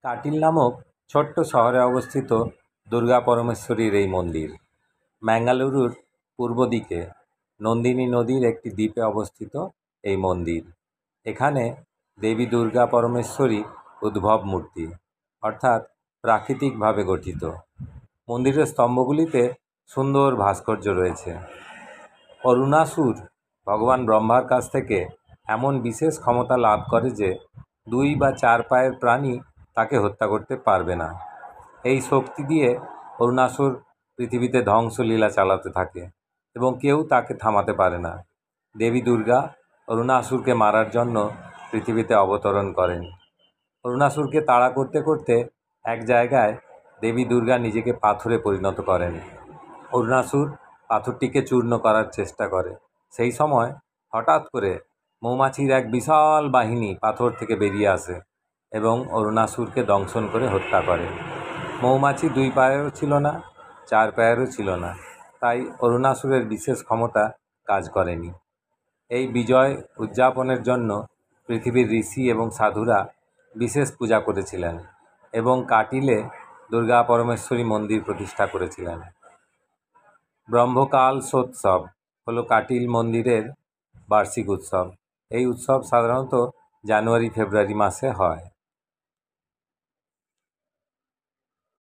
কাটিল নামক ছোট্ট শহরে অবস্থিত দুর্গা পরমেশ্বরীর এই মন্দির ম্যাঙ্গালুরুর পূর্ব দিকে নন্দিনী নদীর একটি দ্বীপে অবস্থিত এই মন্দির। এখানে দেবী দুর্গা পরমেশ্বরী উদ্ভব মূর্তি, অর্থাৎ প্রাকৃতিকভাবে গঠিত। মন্দিরের স্তম্ভগুলিতে সুন্দর ভাস্কর্য রয়েছে। অরুণাসুর ভগবান ব্রহ্মার কাছ থেকে এমন বিশেষ ক্ষমতা লাভ করে যে 2 বা 4 পায়ের প্রাণী তাকে হত্যা করতে পারবে না। এই শক্তি দিয়ে অরুণাসুর পৃথিবীতে ধ্বংসলীলা চালাতে থাকে এবং কেউ তাকে থামাতে পারে না। দেবী দুর্গা অরুণাসুরকে মারার জন্য পৃথিবীতে অবতরণ করেন। অরুণাসুরকে তাড়া করতে করতে এক জায়গায় দেবী দুর্গা নিজেকে পাথরে পরিণত করেন। অরুণাসুর পাথরটিকে চূর্ণ করার চেষ্টা করে। সেই সময় হঠাৎ করে মৌমাছির এক বিশাল বাহিনী পাথর থেকে বেরিয়ে আসে এবং অরুণাসুরকে দংশন করে হত্যা করে। মৌমাছি 2 পায়েরও ছিল না, 4 পায়েরও ছিল না, তাই অরুণাসুরের বিশেষ ক্ষমতা কাজ করেনি। এই বিজয় উদযাপনের জন্য পৃথিবীর ঋষি এবং সাধুরা বিশেষ পূজা করেছিলেন এবং কাটিলে দুর্গা পরমেশ্বরী মন্দির প্রতিষ্ঠা করেছিলেন। ব্রহ্মকালশোৎসব হলো কাটিল মন্দিরের বার্ষিক উৎসব। এই উৎসব সাধারণত জানুয়ারি ফেব্রুয়ারি মাসে হয়।